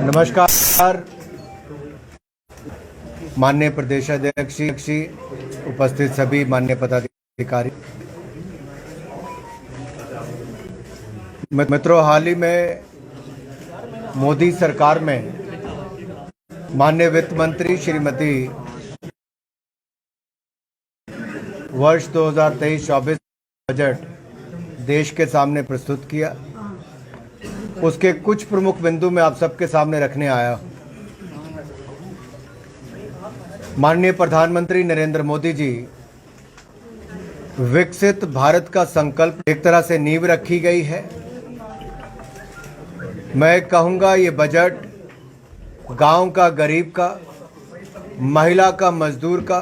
नमस्कार माननीय प्रदेशाध्यक्ष जी, उपस्थित सभी माननीय पदाधिकारी मित्रों, हाल ही में मोदी सरकार में माननीय वित्त मंत्री श्रीमती वर्ष 2023-24 बजट देश के सामने प्रस्तुत किया। उसके कुछ प्रमुख बिंदु मैं आप सबके सामने रखने आया हूं। माननीय प्रधानमंत्री नरेंद्र मोदी जी, विकसित भारत का संकल्प एक तरह से नींव रखी गई है। मैं कहूंगा ये बजट गांव का, गरीब का, महिला का, मजदूर का,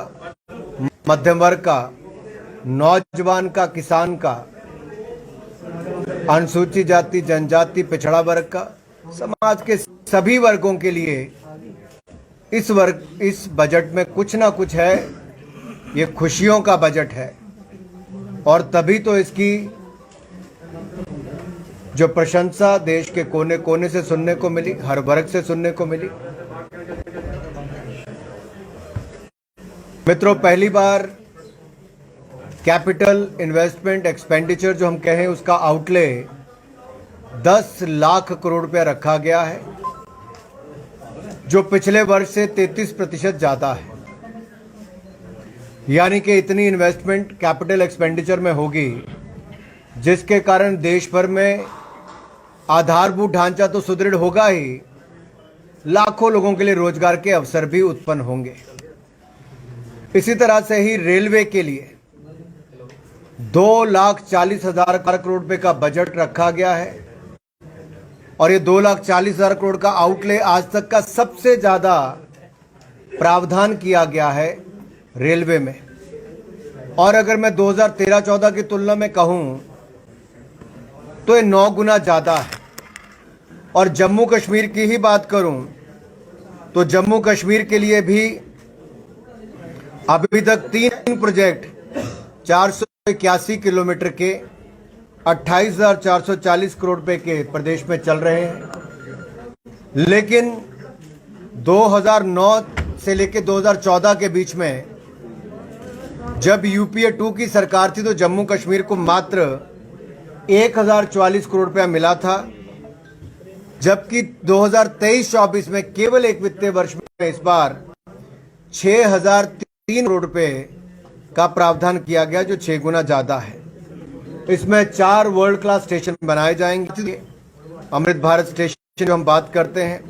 मध्यम वर्ग का, नौजवान का, किसान का, अनुसूचित जाति, जनजाति, पिछड़ा वर्ग का, समाज के सभी वर्गों के लिए इस बजट में कुछ ना कुछ है। ये खुशियों का बजट है और तभी तो इसकी जो प्रशंसा देश के कोने कोने से सुनने को मिली, हर वर्ग से सुनने को मिली। मित्रों, पहली बार कैपिटल इन्वेस्टमेंट एक्सपेंडिचर जो हम कहें, उसका आउटले 10 लाख करोड़ रुपया रखा गया है, जो पिछले वर्ष से 33% ज्यादा है। यानी कि इतनी इन्वेस्टमेंट कैपिटल एक्सपेंडिचर में होगी, जिसके कारण देश भर में आधारभूत ढांचा तो सुदृढ़ होगा ही, लाखों लोगों के लिए रोजगार के अवसर भी उत्पन्न होंगे। इसी तरह से ही रेलवे के लिए 2,40,000 करोड़ रुपए का बजट रखा गया है और ये 2,40,000 करोड़ का आउटले आज तक का सबसे ज्यादा प्रावधान किया गया है रेलवे में। और अगर मैं 2013-14 की तुलना में कहूं तो ये 9 गुना ज्यादा है। और जम्मू कश्मीर की ही बात करूं तो जम्मू कश्मीर के लिए भी अभी तक 3 प्रोजेक्ट 481 किलोमीटर के 28,440 करोड़ रुपए के प्रदेश में चल रहे हैं। लेकिन 2009 से लेकर 2014 के बीच में जब यूपीए 2 की सरकार थी तो जम्मू कश्मीर को मात्र 1,044 करोड़ रुपया मिला था, जबकि 2023-24 में केवल एक वित्तीय वर्ष में इस बार 6,003 करोड़ रुपए का प्रावधान किया गया, जो 6 गुना ज्यादा है। इसमें 4 वर्ल्ड क्लास स्टेशन बनाए जाएंगे। अमृत भारत स्टेशन जो हम बात करते हैं,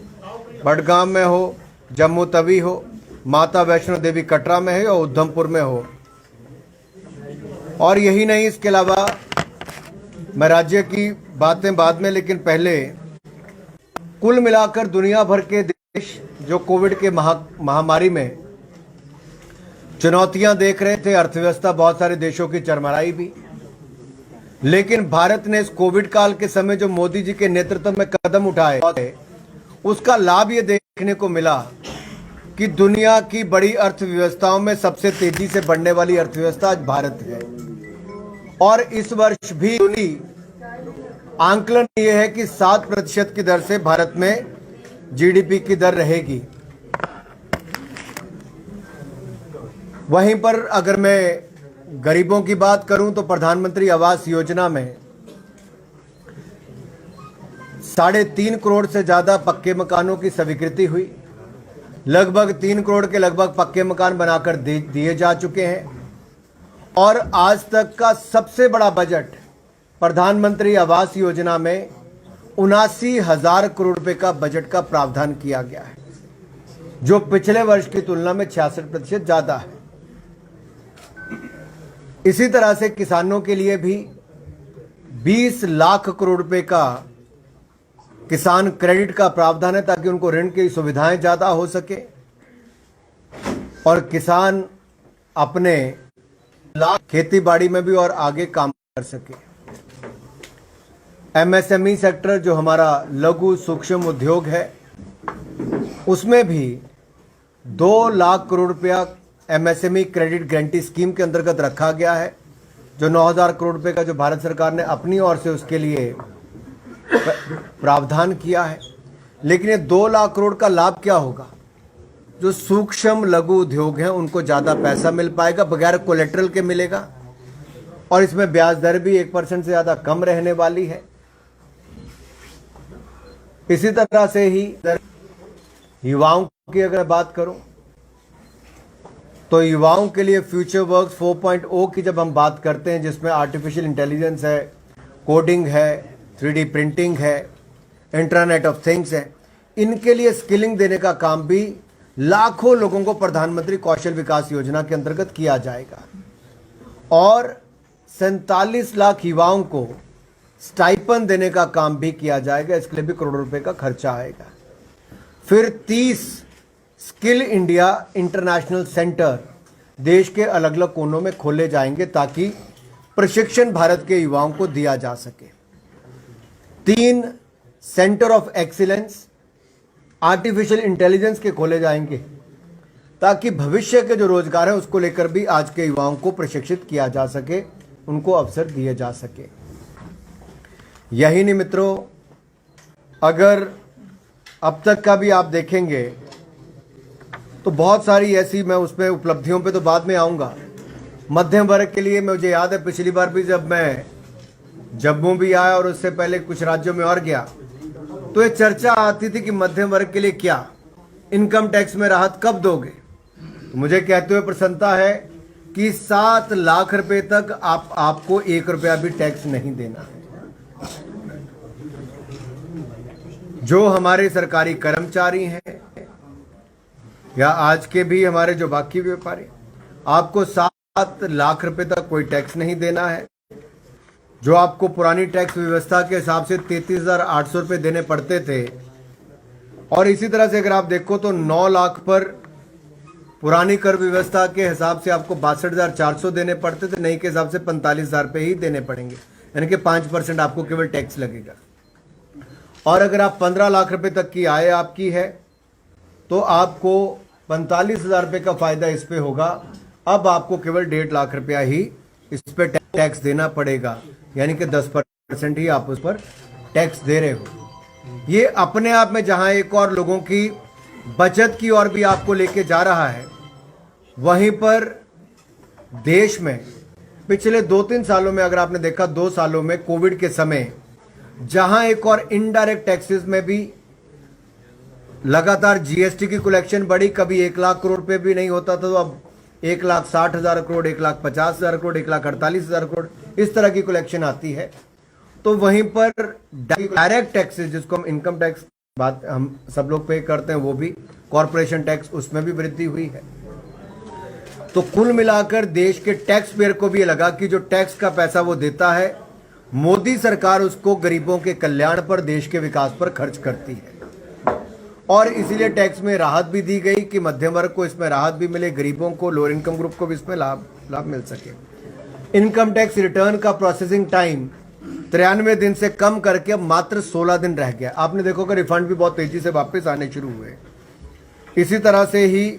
बडगाम में हो, जम्मू तवी हो, माता वैष्णो देवी कटरा में है या उधमपुर में हो। और यही नहीं, इसके अलावा मैं राज्य की बातें बाद में, लेकिन पहले कुल मिलाकर दुनिया भर के देश जो कोविड के महामारी में चुनौतियां देख रहे थे, अर्थव्यवस्था बहुत सारे देशों की चरमराई भी, लेकिन भारत ने इस कोविड काल के समय जो मोदी जी के नेतृत्व में कदम उठाए, उसका लाभ ये देखने को मिला कि दुनिया की बड़ी अर्थव्यवस्थाओं में सबसे तेजी से बढ़ने वाली अर्थव्यवस्था आज भारत है। और इस वर्ष भी आंकलन ये है कि 7% की दर से भारत में जीडीपी की दर रहेगी। वहीं पर अगर मैं गरीबों की बात करूं तो प्रधानमंत्री आवास योजना में 3.5 करोड़ से ज्यादा पक्के मकानों की स्वीकृति हुई। लगभग 3 करोड़ के लगभग पक्के मकान बनाकर दिए जा चुके हैं। और आज तक का सबसे बड़ा बजट प्रधानमंत्री आवास योजना में 79,000 करोड़ रुपए का बजट का प्रावधान किया गया है, जो पिछले वर्ष की तुलना में 66% ज्यादा है। इसी तरह से किसानों के लिए भी 20 लाख करोड़ रुपए का किसान क्रेडिट का प्रावधान है, ताकि उनको ऋण की सुविधाएं ज्यादा हो सके और किसान अपने खेती बाड़ी में भी और आगे काम कर सके। एमएसएमई सेक्टर जो हमारा लघु सूक्ष्म उद्योग है, उसमें भी 2 लाख करोड़ रुपया एमएसएमई क्रेडिट गारंटी स्कीम के अंतर्गत रखा गया है, जो 9,000 करोड़ रुपए का जो भारत सरकार ने अपनी ओर से उसके लिए प्रावधान किया है। लेकिन ये 2 लाख करोड़ का लाभ क्या होगा? जो सूक्ष्म लघु उद्योग हैं उनको ज्यादा पैसा मिल पाएगा, बगैर कोलेट्रल के मिलेगा, और इसमें ब्याज दर भी 1% से ज्यादा कम रहने वाली है। इसी तरह से ही युवाओं की अगर बात करूं तो युवाओं के लिए फ्यूचर वर्क्स 4.0 की जब हम बात करते हैं, जिसमें आर्टिफिशियल इंटेलिजेंस है, कोडिंग है, 3D प्रिंटिंग है, इंटरनेट ऑफ थिंग्स है, इनके लिए स्किलिंग देने का काम भी लाखों लोगों को प्रधानमंत्री कौशल विकास योजना के अंतर्गत किया जाएगा। और 47 लाख युवाओं को स्टाइपन देने का काम भी किया जाएगा, इसके लिए भी करोड़ों रुपए का खर्चा आएगा। फिर 30 स्किल इंडिया इंटरनेशनल सेंटर देश के अलग अलग कोनों में खोले जाएंगे ताकि प्रशिक्षण भारत के युवाओं को दिया जा सके। 3 centre of excellence artificial intelligence के खोले जाएंगे ताकि भविष्य के जो रोजगार है उसको लेकर भी आज के युवाओं को प्रशिक्षित किया जा सके, उनको अवसर दिए जा सके। यही नहीं मित्रों, अगर अब तक का भी आप देखेंगे तो बहुत सारी ऐसी, मैं उसमें उपलब्धियों पे तो बाद में आऊंगा। मध्यम वर्ग के लिए मुझे याद है पिछली बार भी जब मैं जम्मू भी आया और उससे पहले कुछ राज्यों में और गया, तो ये चर्चा आती थी कि मध्यम वर्ग के लिए क्या इनकम टैक्स में राहत कब दोगे। तो मुझे कहते हुए प्रसन्नता है कि 7 लाख रुपए तक आपको 1 रुपया भी टैक्स नहीं देना है। जो हमारे सरकारी कर्मचारी हैं या आज के भी हमारे जो बाकी व्यापारी, आपको 7 लाख रुपए तक कोई टैक्स नहीं देना है। जो आपको पुरानी टैक्स व्यवस्था के हिसाब से 33,800 रुपये देने पड़ते थे, और इसी तरह से अगर आप देखो तो 9 लाख पर पुरानी कर व्यवस्था के हिसाब से आपको 62,400 देने पड़ते थे, नई के हिसाब से 45,000 रुपये ही देने पड़ेंगे, यानी कि 5% आपको केवल टैक्स लगेगा। और अगर आप 15 लाख रुपए तक की आय आपकी है तो आपको 45,000 रुपये का फायदा इस पे होगा। अब आपको केवल 1.5 लाख रुपया ही इस पे टैक्स देना पड़ेगा, यानी कि 10% ही आप उस पर टैक्स दे रहे हो। ये अपने आप में जहां एक और लोगों की बचत की ओर भी आपको लेके जा रहा है, वहीं पर देश में पिछले 2-3 सालों में अगर आपने देखा, 2 सालों में कोविड के समय जहां एक और इनडायरेक्ट टैक्सेस में भी लगातार जीएसटी की कलेक्शन बढ़ी, कभी 1 लाख करोड़ रुपए भी नहीं होता था, तो अब 1,60,000 करोड़, 1,50,000 करोड़, 1,48,000 करोड़, इस तरह की कलेक्शन आती है। तो वहीं पर डायरेक्ट टैक्सेस, जिसको हम इनकम टैक्स बात हम सब लोग पे करते हैं, वो भी कॉरपोरेशन टैक्स, उसमें भी वृद्धि हुई है। तो कुल मिलाकर देश के टैक्स पेयर को भी लगा कि जो टैक्स का पैसा वो देता है, मोदी सरकार उसको गरीबों के कल्याण पर, देश के विकास पर खर्च करती है। और इसीलिए टैक्स में राहत भी दी गई कि मध्यम वर्ग को इसमें राहत भी मिले, गरीबों को, लोअर इनकम ग्रुप को भी इसमें लाभ मिल सके। इनकम टैक्स रिटर्न का प्रोसेसिंग टाइम 93 दिन से कम करके अब मात्र 16 दिन रह गया। आपने देखो कि रिफंड भी बहुत तेजी से वापस आने शुरू हुए। इसी तरह से ही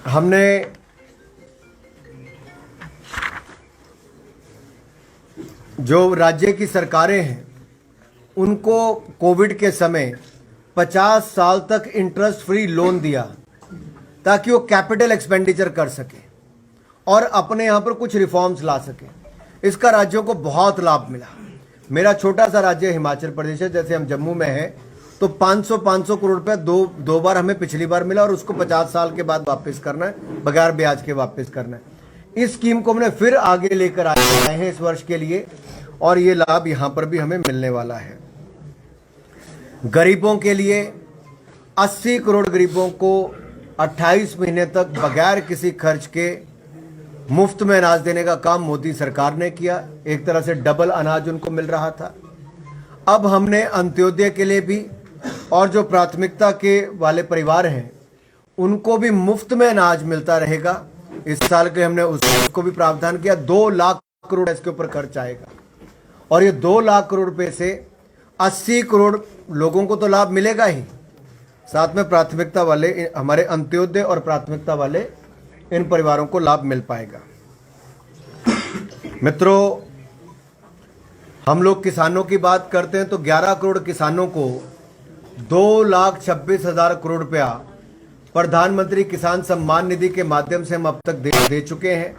हमने जो राज्य की सरकारें हैं उनको कोविड के समय 50 साल तक इंटरेस्ट फ्री लोन दिया ताकि वो कैपिटल एक्सपेंडिचर कर सके और अपने यहाँ पर कुछ रिफॉर्म्स ला सके। इसका राज्यों को बहुत लाभ मिला। मेरा छोटा सा राज्य हिमाचल प्रदेश है, जैसे हम जम्मू में हैं, तो 500 करोड़ रुपया दो बार हमें पिछली बार मिला और उसको 50 साल के बाद वापस करना है, बगैर ब्याज के वापस करना है। इस स्कीम को हमने फिर आगे लेकर आए हैं इस वर्ष के लिए, और ये लाभ यहाँ पर भी हमें मिलने वाला है। गरीबों के लिए 80 करोड़ गरीबों को 28 महीने तक बगैर किसी खर्च के मुफ्त में अनाज देने का काम मोदी सरकार ने किया। एक तरह से डबल अनाज उनको मिल रहा था। अब हमने अंत्योदय के लिए भी, और जो प्राथमिकता के वाले परिवार हैं उनको भी मुफ्त में अनाज मिलता रहेगा। इस साल के हमने उसको भी प्रावधान किया। 2 लाख करोड़ इसके ऊपर खर्च आएगा, और ये 2 लाख करोड़ रुपए से 80 करोड़ लोगों को तो लाभ मिलेगा ही, साथ में प्राथमिकता वाले, हमारे अंत्योदय और प्राथमिकता वाले इन परिवारों को लाभ मिल पाएगा। मित्रों, हम लोग किसानों की बात करते हैं तो 11 करोड़ किसानों को 2,26,000 करोड़ रुपया प्रधानमंत्री किसान सम्मान निधि के माध्यम से हम अब तक दे चुके हैं।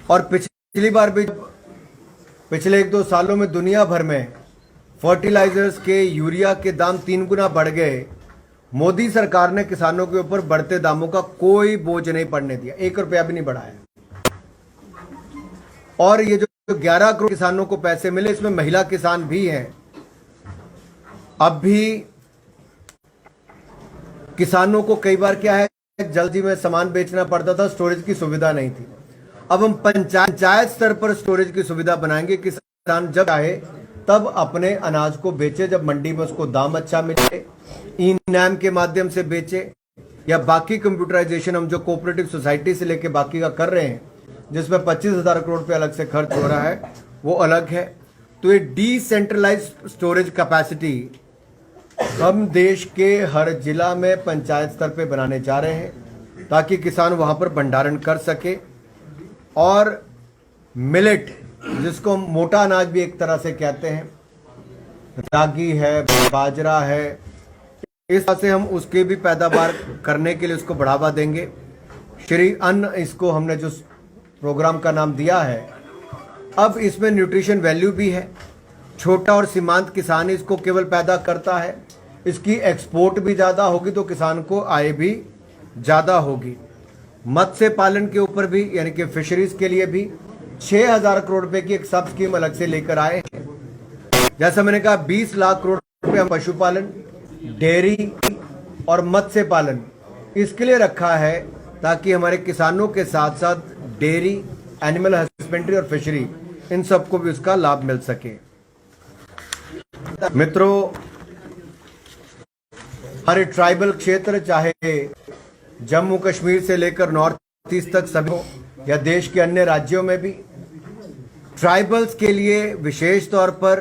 और पिछली बार भी पिछले 1-2 सालों में दुनिया भर में फर्टिलाइजर्स के, यूरिया के दाम 3 गुना बढ़ गए। मोदी सरकार ने किसानों के ऊपर बढ़ते दामों का कोई बोझ नहीं पड़ने दिया, 1 रुपया भी नहीं बढ़ाया। और ये जो 11 करोड़ किसानों को पैसे मिले, इसमें महिला किसान भी हैं। अब भी किसानों को कई बार क्या है, जल्दी में सामान बेचना पड़ता था, स्टोरेज की सुविधा नहीं थी। अब हम पंचायत स्तर पर स्टोरेज की सुविधा बनाएंगे। किसान जब चाहे तब अपने अनाज को बेचे, जब मंडी में उसको दाम अच्छा मिले, ई-नैम के माध्यम से बेचे, या बाकी कंप्यूटराइजेशन हम जो कोऑपरेटिव सोसाइटी से लेके बाकी का कर रहे हैं, जिसमें 25,000 करोड़ रुपए अलग से खर्च हो रहा है, वो अलग है। तो ये डिसेंट्रलाइज स्टोरेज कैपेसिटी हम देश के हर जिला में पंचायत स्तर पे बनाने जा रहे हैं, ताकि किसान वहां पर भंडारण कर सके। और मिलेट, जिसको मोटा अनाज भी एक तरह से कहते हैं, रागी है, बाजरा है, इस तरह से हम उसके भी पैदावार करने के लिए उसको बढ़ावा देंगे। श्री अन्न, इसको हमने जो प्रोग्राम का नाम दिया है, अब इसमें न्यूट्रिशन वैल्यू भी है। छोटा और सीमांत किसान इसको केवल पैदा करता है, इसकी एक्सपोर्ट भी ज़्यादा होगी तो किसान को आय भी ज़्यादा होगी। मत्स्य पालन के ऊपर भी, यानी कि फिशरीज के लिए भी 6,000 करोड़ रुपए की एक सब स्कीम अलग से लेकर आए हैं। जैसा मैंने कहा, 20 लाख करोड़ रुपए हम पशुपालन, डेयरी और मत्स्य पालन इसके लिए रखा है, ताकि हमारे किसानों के साथ साथ डेयरी, एनिमल हस्बेंड्री और फिशरी, इन सबको भी उसका लाभ मिल सके। मित्रों, हमारे ट्राइबल क्षेत्र, चाहे जम्मू कश्मीर से लेकर नॉर्थ ईस्ट तक सभी, या देश के अन्य राज्यों में भी, ट्राइबल्स के लिए विशेष तौर पर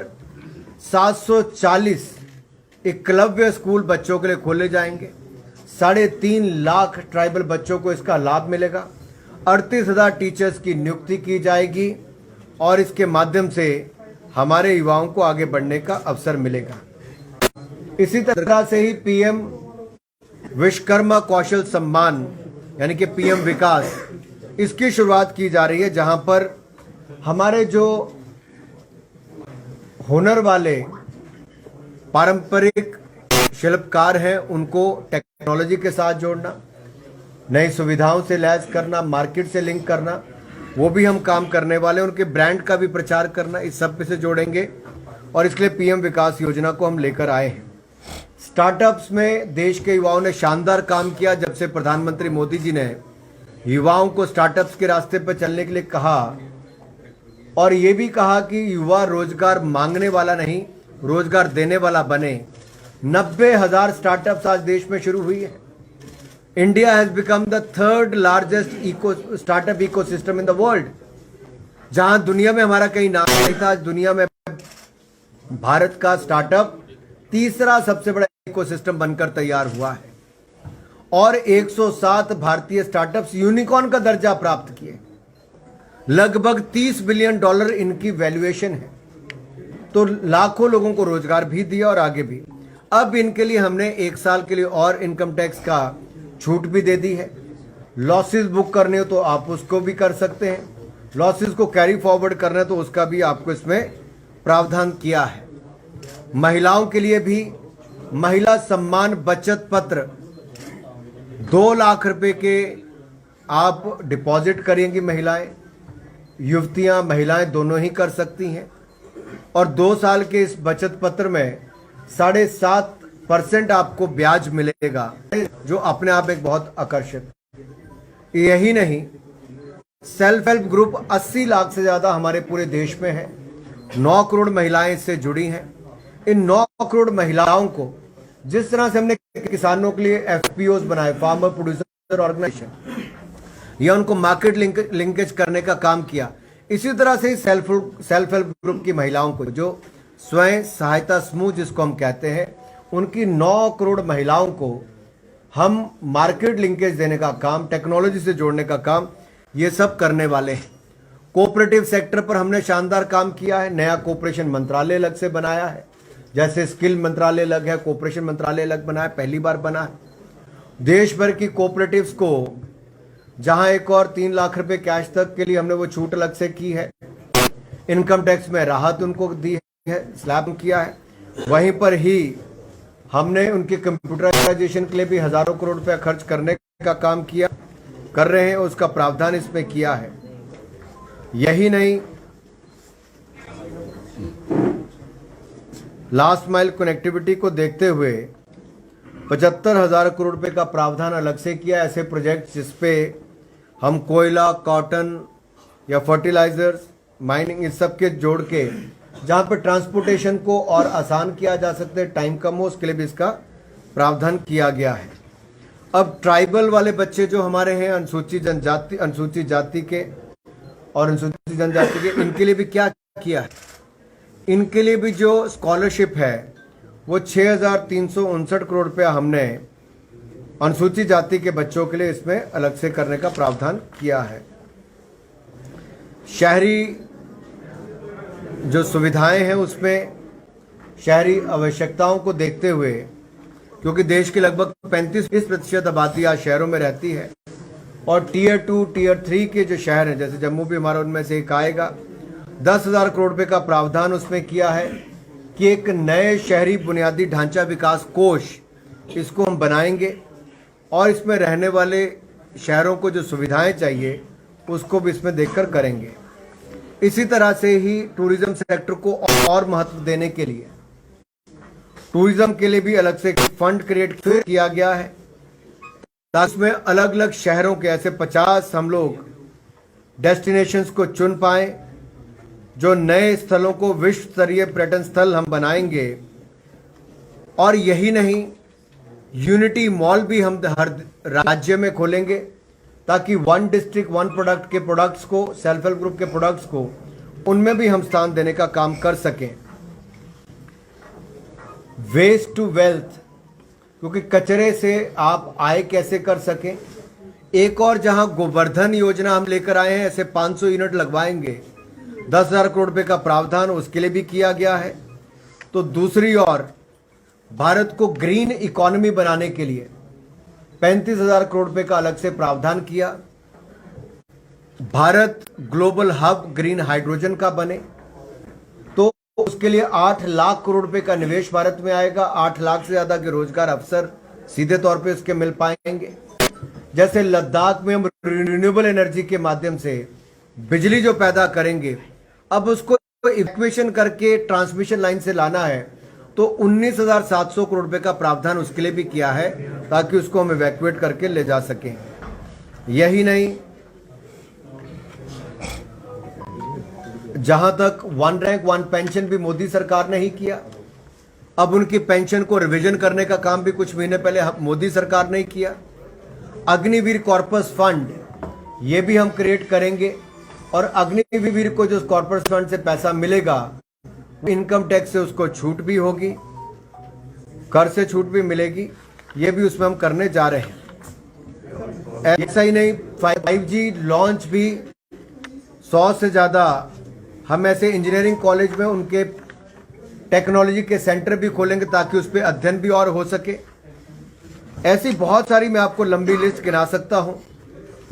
740 एकलव्य स्कूल बच्चों के लिए खोले जाएंगे। 3.5 लाख ट्राइबल बच्चों को इसका लाभ मिलेगा। 38,000 टीचर्स की नियुक्ति की जाएगी और इसके माध्यम से हमारे युवाओं को आगे बढ़ने का अवसर मिलेगा। इसी तरह से ही पीएम विश्वकर्मा कौशल सम्मान, यानी कि पीएम विकास, इसकी शुरुआत की जा रही है, जहां पर हमारे जो हुनर वाले पारंपरिक शिल्पकार हैं, उनको टेक्नोलॉजी के साथ जोड़ना, नई सुविधाओं से लैस करना, मार्केट से लिंक करना, वो भी हम काम करने वाले हैं। उनके ब्रांड का भी प्रचार करना, इस सब पे से जोड़ेंगे। और इसके लिए पीएम विकास योजना को हम लेकर आए हैं। स्टार्टअप्स में देश के युवाओं ने शानदार काम किया। जब से प्रधानमंत्री मोदी जी ने युवाओं को स्टार्टअप्स के रास्ते पर चलने के लिए कहा, और ये भी कहा कि युवा रोजगार मांगने वाला नहीं, रोजगार देने वाला बने। 90,000 स्टार्टअप्स आज देश में शुरू हुई है। India has become the 3rd largest startup ecosystem in the world. जहां दुनिया में हमारा कहीं नाम नहीं था, आज दुनिया में भारत का स्टार्टअप 3रा सबसे बड़ा इकोसिस्टम बनकर तैयार हुआ है। और 107 भारतीय स्टार्टअप्स यूनिकॉर्न का दर्जा प्राप्त किए। लगभग $30 बिलियन इनकी वैल्यूएशन है। तो लाखों लोगों को रोजगार भी दिया और आगे भी। अब इनके लिए हमने 1 साल के लिए और इनकम टैक्स का छूट भी दे दी है। लॉसेस बुक करने हो तो आप उसको भी कर सकते हैं, लॉसेस को कैरी फॉरवर्ड करना है तो उसका भी आपको इसमें प्रावधान किया है। महिलाओं के लिए भी महिला सम्मान बचत पत्र 2 लाख रुपए के आप डिपॉजिट करेंगी। महिलाएं, युवतियां, महिलाएं दोनों ही कर सकती हैं। और 2 साल के इस बचत पत्र में 7.5% आपको ब्याज मिलेगा, जो अपने आप एक बहुत आकर्षक। यही नहीं, सेल्फ हेल्प ग्रुप 80 लाख से ज्यादा हमारे पूरे देश में है। 9 करोड़ महिलाएं इससे जुड़ी हैं। इन 9 करोड़ महिलाओं को जिस तरह से हमने किसानों के लिए एफपीओज बनाए, फार्मर प्रोड्यूसर ऑर्गेनाइजेशन, या उनको मार्केट लिंकेज करने का काम किया, इसी तरह से सेल्फ हेल्प ग्रुप की महिलाओं को, जो स्वयं सहायता समूह जिसको हम कहते हैं, उनकी 9 करोड़ महिलाओं को हम मार्केट लिंकेज देने का काम, टेक्नोलॉजी से जोड़ने का काम, ये सब करने वाले हैं। कोऑपरेटिव सेक्टर पर हमने शानदार काम किया है। नया कोऑपरेशन मंत्रालय अलग से बनाया है, जैसे स्किल मंत्रालय अलग है, कोऑपरेशन मंत्रालय अलग बना है, पहली बार बना है। देश भर की कोऑपरेटिव्स को जहां एक और 3 लाख रुपए कैश तक के लिए हमने वो छूट अलग से की है, इनकम टैक्स में राहत उनको दी है, स्लैब किया है। वहीं पर ही हमने उनके कंप्यूटराइजेशन के लिए भी हजारों करोड़ रुपया खर्च करने का काम किया, कर रहे हैं, उसका प्रावधान इसमें किया है। यही नहीं, लास्ट माइल कनेक्टिविटी को देखते हुए 75,000 करोड़ रुपए का प्रावधान अलग से किया। ऐसे प्रोजेक्ट जिसपे हम कोयला, कॉटन या फर्टिलाइजर्स, माइनिंग, इस सब के जोड़ के जहां पर ट्रांसपोर्टेशन को और आसान किया जा सकता है, टाइम कम हो, उसके लिए भी इसका प्रावधान किया गया है। अब ट्राइबल वाले बच्चे जो हमारे हैं, अनुसूचित जाति के और अनुसूचित जनजाति के, इनके लिए भी क्या किया है? इनके लिए भी जो स्कॉलरशिप है वो 6,359 करोड़ रुपया हमने अनुसूचित जाति के बच्चों के लिए इसमें अलग से करने का प्रावधान किया है। शहरी जो सुविधाएं हैं उसमें शहरी आवश्यकताओं को देखते हुए, क्योंकि देश की लगभग 35% आबादी आज शहरों में रहती है और टीयर 2, टीयर 3 के जो शहर हैं, जैसे जम्मू भी हमारा उनमें से एक आएगा, 10,000 करोड़ रुपए का प्रावधान उसमें किया है कि एक नए शहरी बुनियादी ढांचा विकास कोष इसको हम बनाएंगे और इसमें रहने वाले शहरों को जो सुविधाएं चाहिए उसको भी इसमें देखकर करेंगे। इसी तरह से ही टूरिज्म सेक्टर को और महत्व देने के लिए टूरिज्म के लिए भी अलग से फंड क्रिएट किया गया है। उसमें अलग अलग शहरों के ऐसे 50 हम लोग डेस्टिनेशंस को चुन पाए, जो नए स्थलों को विश्व स्तरीय पर्यटन स्थल हम बनाएंगे। और यही नहीं, यूनिटी मॉल भी हम हर राज्य में खोलेंगे ताकि वन डिस्ट्रिक्ट वन प्रोडक्ट के प्रोडक्ट्स को, सेल्फ हेल्प ग्रुप के प्रोडक्ट्स को, उनमें भी हम स्थान देने का काम कर सकें। वेस्ट टू वेल्थ, क्योंकि कचरे से आप आय कैसे कर सकें। एक और जहां गोवर्धन योजना हम लेकर आए हैं, ऐसे 500 यूनिट लगवाएंगे, 10,000 करोड़ रुपए का प्रावधान उसके लिए भी किया गया है। तो दूसरी ओर भारत को ग्रीन इकोनॉमी बनाने के लिए 35,000 करोड़ रुपए का अलग से प्रावधान किया। Bharat global hub green hydrogen का बने, तो उसके लिए 8 लाख करोड़ रुपए का निवेश भारत में आएगा। 8 लाख से ज्यादा के रोजगार अवसर सीधे तौर पे उसके मिल पाएंगे। जैसे लद्दाख में हम रिन्यूएबल एनर्जी के माध्यम से बिजली जो पैदा करेंगे, अब उसको इवैक्यूएशन करके ट्रांसमिशन लाइन से लाना है, तो 19,700 करोड़ रुपए का प्रावधान उसके लिए भी किया है ताकि उसको हम इवैक्यूएट करके ले जा सकें। यही नहीं, जहां तक वन रैंक वन पेंशन भी मोदी सरकार ने ही किया, अब उनकी पेंशन को रिवीजन करने का काम भी कुछ महीने पहले मोदी सरकार ने ही किया। अग्निवीर कॉर्पस फंड ये भी हम क्रिएट करेंगे और अग्निवीर को जो कॉर्पस फंड से पैसा मिलेगा, इनकम टैक्स से उसको छूट भी होगी, कर से छूट भी मिलेगी, ये भी उसमें हम करने जा रहे हैं। ऐसा ही नहीं, 5G लॉन्च भी 100 से ज्यादा हम ऐसे इंजीनियरिंग कॉलेज में उनके टेक्नोलॉजी के सेंटर भी खोलेंगे ताकि उस पर अध्ययन भी और हो सके। ऐसी बहुत सारी मैं आपको लंबी लिस्ट गिना सकता हूं,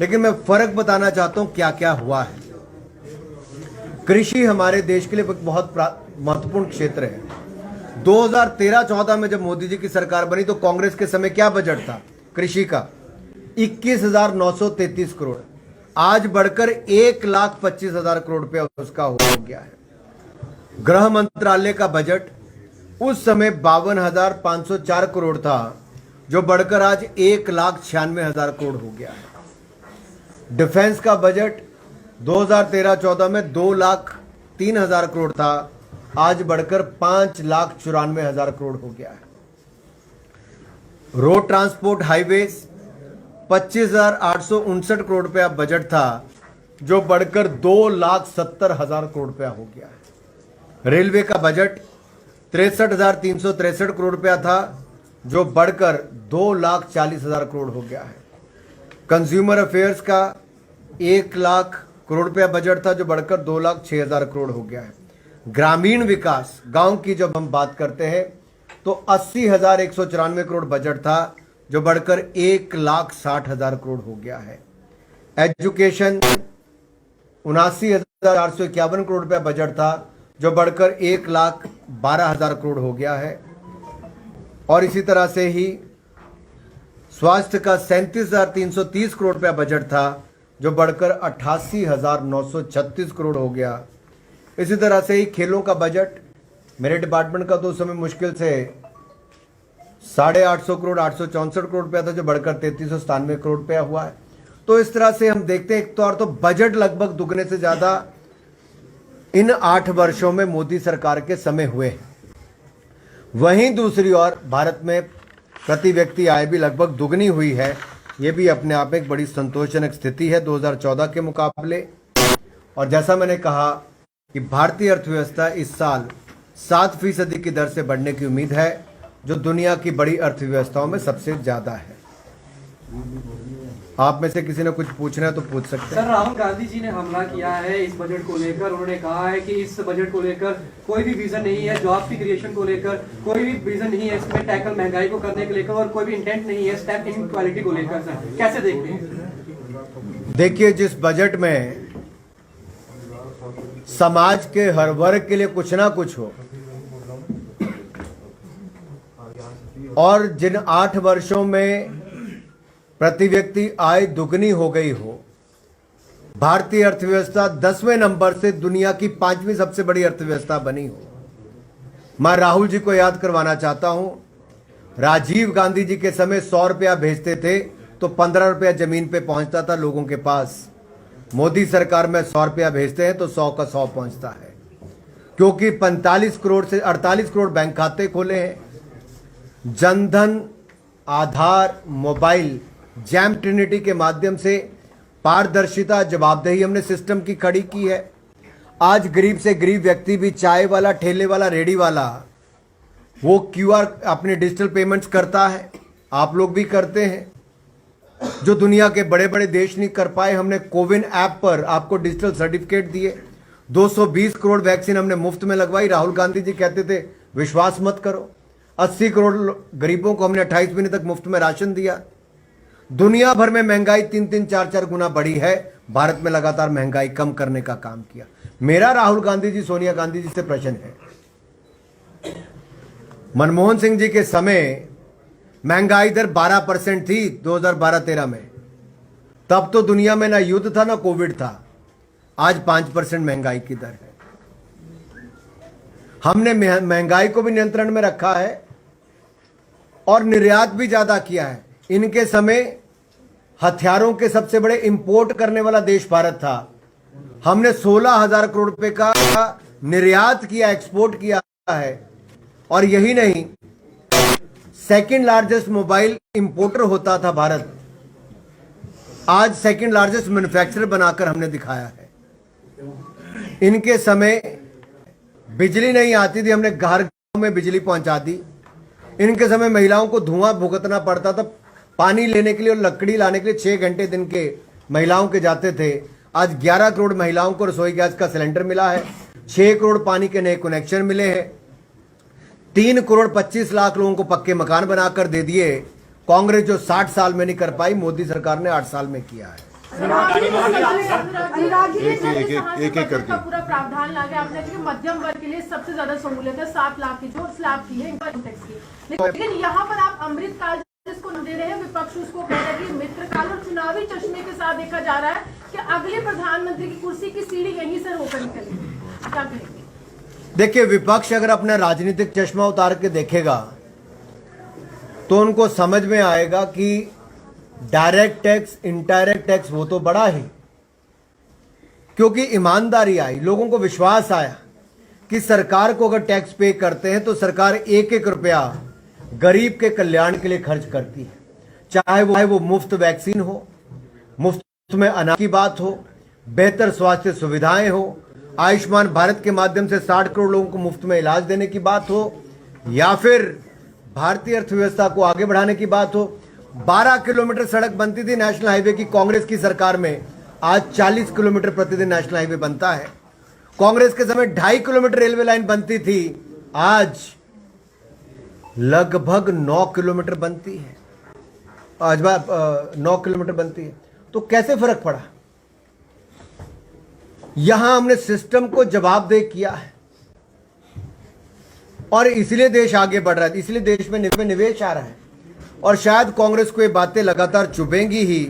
लेकिन मैं फर्क बताना चाहता हूं क्या क्या हुआ है। कृषि हमारे देश के लिए बहुत महत्वपूर्ण क्षेत्र है। 2013-14 में जब मोदी जी की सरकार बनी तो कांग्रेस के समय क्या बजट था कृषि का? 21,933 करोड़, आज बढ़कर 1,25,000 करोड़ रुपया उसका हो गया है। गृह मंत्रालय का बजट उस समय 52,504 करोड़ था, जो बढ़कर आज 1,96,000 करोड़ हो गया है। डिफेंस का बजट 2013-14 में 2,03,000 करोड़ था, आज बढ़कर 5,94,000 करोड़ हो गया है। रोड ट्रांसपोर्ट हाईवेज 25,859 करोड़ रुपया बजट था, जो बढ़कर 2,70,000 करोड़ रुपया हो गया है। रेलवे का बजट 63,363 करोड़ रुपया था, जो बढ़कर 2,40,000 करोड़ हो गया है। कंज्यूमर अफेयर्स का 1,00,000 करोड़ रुपया बजट था जो बढ़कर 2,06,000 करोड़ हो गया है। ग्रामीण विकास गांव की जब हम बात करते हैं तो 80,194 करोड़ बजट था जो बढ़कर 1,60,000 करोड़ हो गया है। एजुकेशन 79,451 करोड़ रुपया बजट था जो बढ़कर 1,12,000 करोड़ हो गया है। और इसी तरह से ही स्वास्थ्य का 37,330 करोड़ रुपया बजट था जो बढ़कर 88,936 करोड़ हो गया। इसी तरह से ही खेलों का बजट मेरे डिपार्टमेंट का तो उस समय मुश्किल से 850 करोड़ 864 करोड़ रुपया था जो बढ़कर 3397 करोड़ रुपया हुआ है। तो इस तरह से हम देखते हैं एक तौर तो बजट लगभग दुगने से ज्यादा इन 8 वर्षों में मोदी सरकार के समय हुए हैं। वहीं दूसरी ओर भारत में प्रति व्यक्ति आय भी लगभग दुगनी हुई है। ये भी अपने आप में एक बड़ी संतोषजनक स्थिति है 2014 के मुकाबले। और जैसा मैंने कहा कि भारतीय अर्थव्यवस्था इस साल 7% की दर से बढ़ने की उम्मीद है जो दुनिया की बड़ी अर्थव्यवस्थाओं में सबसे ज्यादा है। आप में से किसी ने कुछ पूछना है तो पूछ सकते हैं। सर, राहुल गांधी जी ने हमला किया है इस बजट को लेकर। उन्होंने कहा है कि इस बजट को लेकर कोई भी विजन नहीं है, जॉब की क्रिएशन को लेकर कोई भी विजन नहीं है, इसमें टैकल महंगाई को करने को लेकर और कोई भी इंटेंट नहीं है स्टेप इनइक्वालिटी को लेकर। सर कैसे देखते हैं? देखिए, जिस बजट में समाज के हर वर्ग के लिए कुछ ना कुछ हो और जिन 8 वर्षों में प्रति व्यक्ति आय दुगनी हो गई हो, भारतीय अर्थव्यवस्था 10वें नंबर से दुनिया की 5वीं सबसे बड़ी अर्थव्यवस्था बनी हो। मैं राहुल जी को याद करवाना चाहता हूं, राजीव गांधी जी के समय 100 रुपया भेजते थे तो 15 रुपया जमीन पे पहुंचता था लोगों के पास। मोदी सरकार में 100 रुपया भेजते हैं तो 100 का 100 पहुंचता है, क्योंकि 45 करोड़ से 48 करोड़ बैंक खाते खोले हैं। जनधन, आधार, मोबाइल, जैम ट्रिनिटी के माध्यम से पारदर्शिता, जवाबदेही हमने सिस्टम की खड़ी की है। आज गरीब से गरीब व्यक्ति भी, चाय वाला, ठेले वाला, रेडी वाला, वो क्यूआर अपने डिजिटल पेमेंट्स करता है। आप लोग भी करते हैं, जो दुनिया के बड़े बड़े देश नहीं कर पाए। हमने कोविन ऐप पर आपको डिजिटल सर्टिफिकेट दिए। 220 करोड़ वैक्सीन हमने मुफ्त में लगवाई। राहुल गांधी जी कहते थे विश्वास मत करो। 80 करोड़ गरीबों को हमने 28 महीने तक मुफ्त में राशन दिया। दुनिया भर में महंगाई 3-3, 4-4 गुना बढ़ी है। भारत में लगातार महंगाई कम करने का काम किया। मेरा राहुल गांधी जी, सोनिया गांधी जी से प्रश्न है, मनमोहन सिंह जी के समय महंगाई दर 12% थी 2012-13 में। तब तो दुनिया में ना युद्ध था ना कोविड था। आज 5% महंगाई की दर है। हमने महंगाई को भी नियंत्रण में रखा है और निर्यात भी ज्यादा किया है। इनके समय हथियारों के सबसे बड़े इंपोर्ट करने वाला देश भारत था। हमने 16,000 करोड़ रुपए का निर्यात किया, एक्सपोर्ट किया है। और यही नहीं, सेकंड लार्जेस्ट मोबाइल इंपोर्टर होता था भारत, आज सेकंड लार्जेस्ट मैन्युफैक्चरर बनाकर हमने दिखाया है। इनके समय बिजली नहीं आती थी, हमने घर में बिजली पहुंचा दी। इनके समय महिलाओं को धुआं भुगतना पड़ता था। पानी लेने के लिए और लकड़ी लाने के लिए 6 घंटे दिन के महिलाओं के जाते थे। आज 11 करोड़ महिलाओं को रसोई गैस का सिलेंडर मिला है। 6 करोड़ पानी के नए कनेक्शन मिले हैं। 3 करोड़ 25 लाख लोगों को पक्के मकान बनाकर दे दिए। कांग्रेस जो 60 साल में नहीं कर पाई, मोदी सरकार ने 8 साल में किया है। एक करके पूरा प्रावधान ला के आपने कि मध्यम वर्ग के लिए सबसे ज्यादा सहूलियत है 7 लाख की जो स्लैब की है इनकम टैक्स की। लेकिन यहाँ पर आप अमृत काल जिसको दे रहे हैं, विपक्ष उसको कह रहा है कि मित्र काल, और चुनावी चश्मे के साथ देखा जा रहा है कि अगले प्रधानमंत्री की कुर्सी की सीढ़ी यहीं से होकर निकलेगी। क्या कहेंगे? देखिए, विपक्ष अगर अपना राजनीतिक चश्मा उतार के देखेगा तो उनको समझ में आएगा कि डायरेक्ट टैक्स, इनडायरेक्ट टैक्स वो तो बड़ा ही, क्योंकि ईमानदारी आई, लोगों को विश्वास आया कि सरकार को अगर टैक्स पे करते हैं तो सरकार एक एक रुपया गरीब के कल्याण के लिए खर्च करती है। चाहे वो मुफ्त वैक्सीन हो, मुफ्त में अनाज की बात हो, बेहतर स्वास्थ्य सुविधाएं हो, आयुष्मान भारत के माध्यम से 60 करोड़ लोगों को मुफ्त में इलाज देने की बात हो, या फिर भारतीय अर्थव्यवस्था को आगे बढ़ाने की बात हो। 12 किलोमीटर सड़क बनती थी नेशनल हाईवे की कांग्रेस की सरकार में, आज 40 किलोमीटर प्रतिदिन नेशनल हाईवे बनता है। कांग्रेस के समय 2.5 किलोमीटर रेलवे लाइन बनती थी, आज लगभग 9 किलोमीटर बनती है। आज 9 किलोमीटर बनती है। तो कैसे फर्क पड़ा? यहां हमने सिस्टम को जवाबदेह किया है और इसलिए देश आगे बढ़ रहा है, इसलिए देश में निवेश आ रहा है। और शायद कांग्रेस को ये बातें लगातार चुभेंगी ही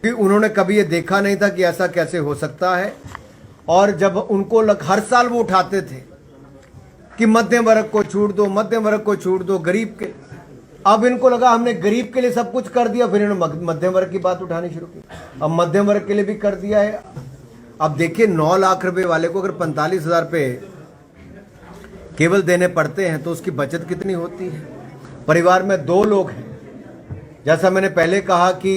कि उन्होंने कभी ये देखा नहीं था कि ऐसा कैसे हो सकता है। और जब उनको हर साल वो उठाते थे कि मध्यम वर्ग को छूट दो, मध्यम वर्ग को छूट दो, गरीब के, अब इनको लगा हमने गरीब के लिए सब कुछ कर दिया, फिर इन्होंने मध्यम वर्ग की बात उठानी शुरू की। अब मध्यम वर्ग के लिए भी कर दिया है। अब देखिए 9 लाख रुपए वाले को अगर 45,000 रुपए केवल देने पड़ते हैं तो उसकी बचत कितनी होती है। परिवार में 2 लोग हैं, जैसा मैंने पहले कहा कि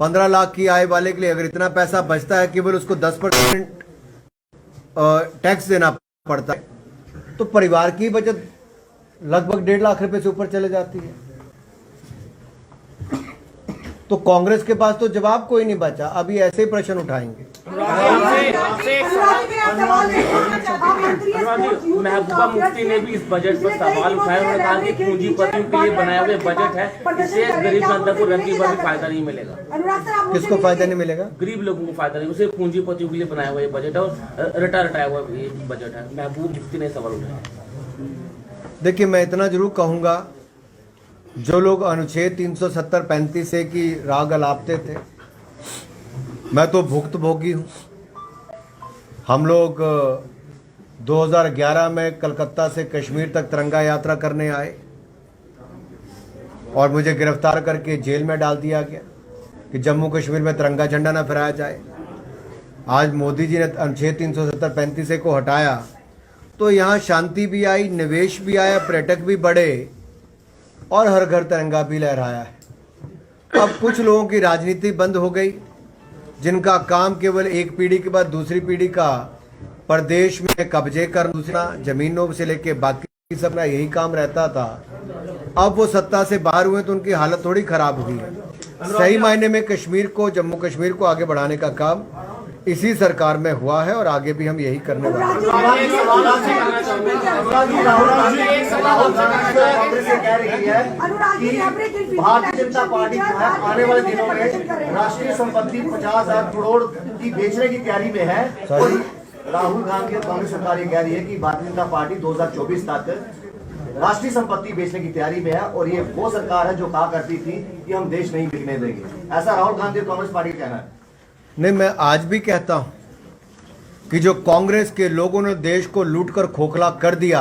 15 लाख की आय वाले के लिए अगर इतना पैसा बचता है, केवल उसको 10% टैक्स देना पड़ता है, तो परिवार की बचत लगभग 1.5 लाख रुपए से ऊपर चले जाती है। तो कांग्रेस के पास तो जवाब कोई नहीं बचा। अभी ऐसे ही प्रश्न उठाएंगे। महबूबा मुफ्ती ने भी इस बजट पर सवाल उठाया। उन्होंने कहा कि पूंजीपतियों के लिए बनाए हुए बजट है, इससे गरीब जनता को रंगी भर भी फायदा नहीं मिलेगा। किसको फायदा नहीं मिलेगा? गरीब लोगों को फायदा नहीं, उसे पूंजीपतियों के लिए बनाया हुआ ये बजट है और रटाया हुआ ये बजट है। महबूब मुफ्ती ने सवाल उठाया। देखिए, मैं इतना जरूर कहूंगा, जो लोग अनुच्छेद 370-35 से की राग अलापते थे, मैं तो भुक्तभोगी हूं। हम लोग 2011 में कलकत्ता से कश्मीर तक तिरंगा यात्रा करने आए और मुझे गिरफ्तार करके जेल में डाल दिया गया कि जम्मू कश्मीर में तिरंगा झंडा ना फहराया जाए। आज मोदी जी ने अनुच्छेद 370-35 को हटाया तो यहाँ शांति भी आई, निवेश भी आया, पर्यटक भी बढ़े और हर घर तिरंगा भी लहराया है। अब कुछ लोगों की राजनीति बंद हो गई, जिनका काम केवल एक पीढ़ी के बाद दूसरी पीढ़ी का प्रदेश में कब्जे कर, दूसरा जमीनों से लेके बाकी सब ना यही काम रहता था। अब वो सत्ता से बाहर हुए तो उनकी हालत थोड़ी खराब हुई है। सही मायने में कश्मीर को, जम्मू कश्मीर को आगे बढ़ाने का काम इसी सरकार में हुआ है और आगे भी हम यही करने वाले हैं। भारतीय जनता पार्टी जो है आने वाले दिनों में राष्ट्रीय संपत्ति 50,000 करोड़ की बेचने की तैयारी में है। और राहुल गांधी और कांग्रेस सरकार ये कह रही है कि भारतीय जनता पार्टी 2024 तक राष्ट्रीय संपत्ति बेचने की तैयारी में है और ये वो सरकार है जो कहा करती थी कि हम देश नहीं बिकने देंगे। ऐसा राहुल गांधी और कांग्रेस पार्टी का कहना है। नहीं, मैं आज भी कहता हूं कि जो कांग्रेस के लोगों ने देश को लूटकर खोखला कर दिया,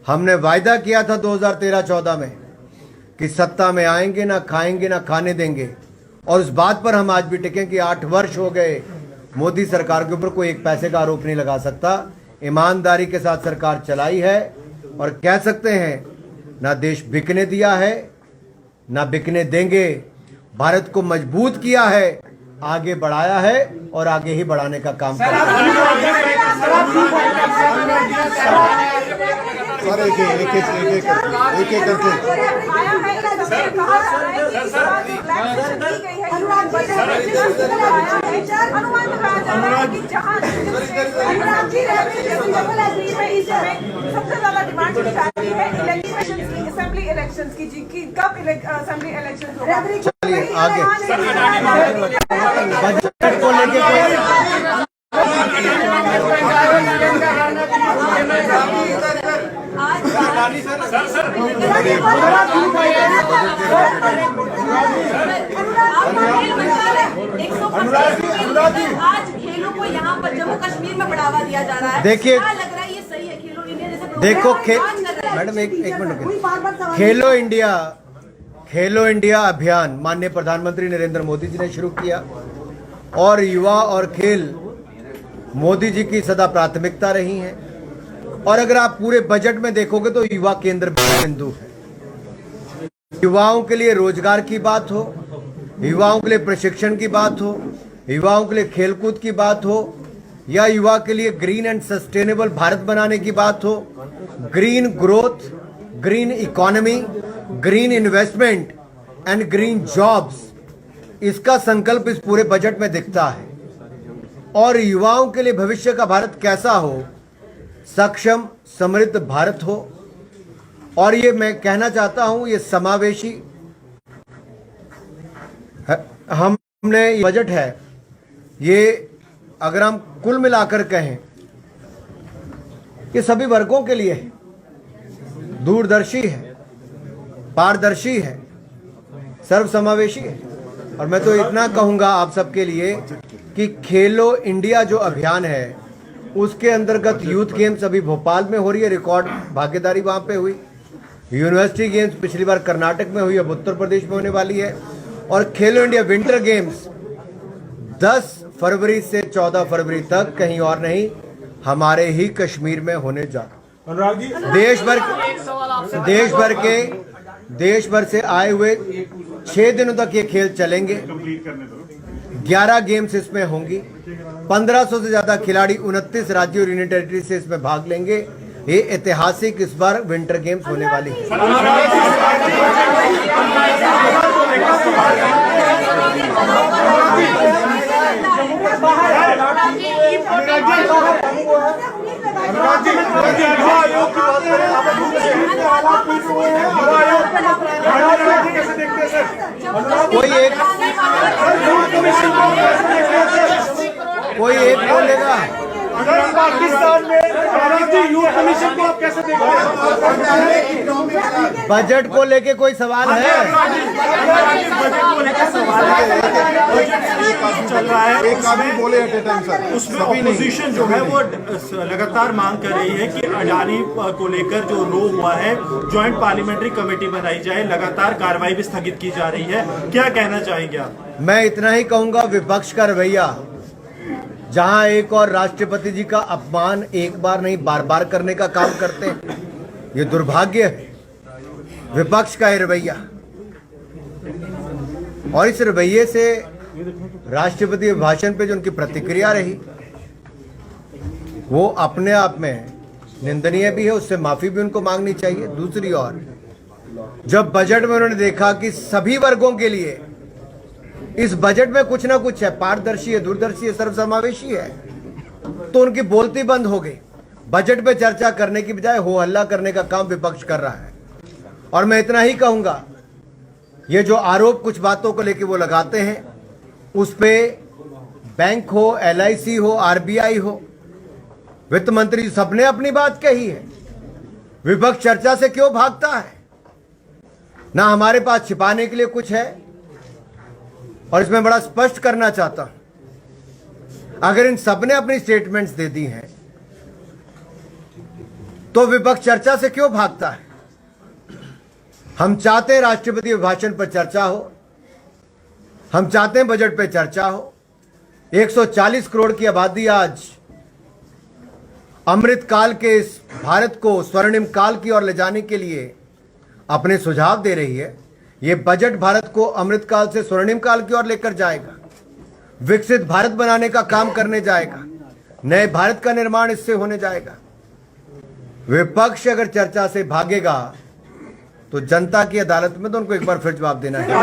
हमने वायदा किया था 2013-14 में कि सत्ता में आएंगे, ना खाएंगे ना खाने देंगे, और उस बात पर हम आज भी टिके कि 8 वर्ष हो गए, मोदी सरकार के ऊपर कोई एक पैसे का आरोप नहीं लगा सकता। ईमानदारी के साथ सरकार चलाई है और कह सकते हैं ना देश बिकने दिया है ना बिकने देंगे। भारत को मजबूत किया है, आगे बढ़ाया है और आगे ही बढ़ाने का काम कर रहे हैं। सबसे ज्यादा डिमांड की जा रही है असेंबली इलेक्शंस की, कब असेंबली इलेक्शंस होगा। चलिए आगे बजट को लेके आज खेलों को यहाँ पर जम्मू कश्मीर में बढ़ावा दिया जा रहा है। देखिए, क्या लग रहा है ये सही है? खेलो इंडिया जैसे देखो, मैडम एक मिनट, खेलो इंडिया अभियान माननीय प्रधानमंत्री नरेंद्र मोदी जी ने शुरू किया और युवा और खेल मोदी जी की सदा प्राथमिकता रही है। और अगर आप पूरे बजट में देखोगे तो युवा केंद्र बिंदु है। युवाओं के लिए रोजगार की बात हो, युवाओं के लिए प्रशिक्षण की बात हो, युवाओं के लिए खेलकूद की बात हो, या युवा के लिए ग्रीन एंड सस्टेनेबल भारत बनाने की बात हो, green growth, green economy, green investment and green jobs, इसका संकल्प इस पूरे बजट में दिखता है। और युवाओं के लिए भविष्य का भारत कैसा हो, सक्षम समृद्ध भारत हो। और ये मैं कहना चाहता हूं, ये समावेशी हमने ये बजट है, ये अगर हम कुल मिलाकर कहें, ये सभी वर्गों के लिए है, दूरदर्शी है, पारदर्शी है, सर्वसमावेशी है। और मैं तो इतना कहूंगा आप सबके लिए कि खेलो इंडिया जो अभियान है उसके अंतर्गत यूथ गेम्स अभी भोपाल में हो रही है, रिकॉर्ड भागीदारी वहां पे हुई। यूनिवर्सिटी गेम्स पिछली बार कर्नाटक में हुई, अब उत्तर प्रदेश में होने वाली है। और खेलो इंडिया विंटर गेम्स 10 फरवरी से 14 फरवरी तक कहीं और नहीं, हमारे ही कश्मीर में होने जा रहा। देश भर से आए हुए 6 दिनों तक ये खेल चलेंगे। 11 गेम्स इसमें होंगी। 1500 से ज्यादा खिलाड़ी 29 राज्यों और यूनियन टेरिटरी से इसमें भाग लेंगे। ये ऐतिहासिक इस बार विंटर गेम्स होने वाली है। कोई एक बोलेगा, अगर पाकिस्तान में यूथ कमीशन को आप कैसे देखते हैं? बजट को लेके कोई सवाल है? बजट को लेकर सवाल चल रहा है, एक आदमी बोले एट ए टाइम सर। उसमें ऑपोजिशन जो है वो लगातार मांग कर रही है कि अडानी को लेकर जो रो हुआ है, ज्वाइंट पार्लियामेंट्री कमेटी बनाई जाए, लगातार कार्रवाई भी स्थगित की जा रही है। क्या कहना चाहेंगे आप? मैं इतना ही कहूंगा, विपक्ष का रवैया, जहां एक और राष्ट्रपति जी का अपमान एक बार नहीं बार बार करने का काम करते हैं, ये दुर्भाग्य है विपक्ष का ये रवैया। और इस रवैये से राष्ट्रपति भाषण पे जो उनकी प्रतिक्रिया रही वो अपने आप में निंदनीय भी है, उससे माफी भी उनको मांगनी चाहिए। दूसरी ओर जब बजट में उन्होंने देखा कि सभी वर्गों के लिए इस बजट में कुछ ना कुछ है, पारदर्शी है, दूरदर्शी है, सर्वसमावेशी है, तो उनकी बोलती बंद हो गई। बजट पे चर्चा करने की बजाय हो हल्ला करने का काम विपक्ष कर रहा है। और मैं इतना ही कहूंगा, ये जो आरोप कुछ बातों को लेकर वो लगाते हैं, उस पे बैंक हो, LIC हो, RBI हो, वित्त मंत्री, सबने अपनी बात कही है। विपक्ष चर्चा से क्यों भागता है? ना हमारे पास छिपाने के लिए कुछ है। और इसमें बड़ा स्पष्ट करना चाहता हूं, अगर इन सबने अपनी स्टेटमेंट्स दे दी हैं तो विपक्ष चर्चा से क्यों भागता है? हम चाहते हैं राष्ट्रपति अभिभाषण पर चर्चा हो, हम चाहते हैं बजट पे चर्चा हो। 140 करोड़ की आबादी आज अमृत काल के इस भारत को स्वर्णिम काल की ओर ले जाने के लिए अपने सुझाव दे रही है। ये बजट भारत को अमृत काल से स्वर्णिम काल की ओर लेकर जाएगा, विकसित भारत बनाने का काम करने जाएगा, नए भारत का निर्माण इससे होने जाएगा। विपक्ष अगर चर्चा से भागेगा तो जनता की अदालत में तो उनको एक बार फिर जवाब देना है।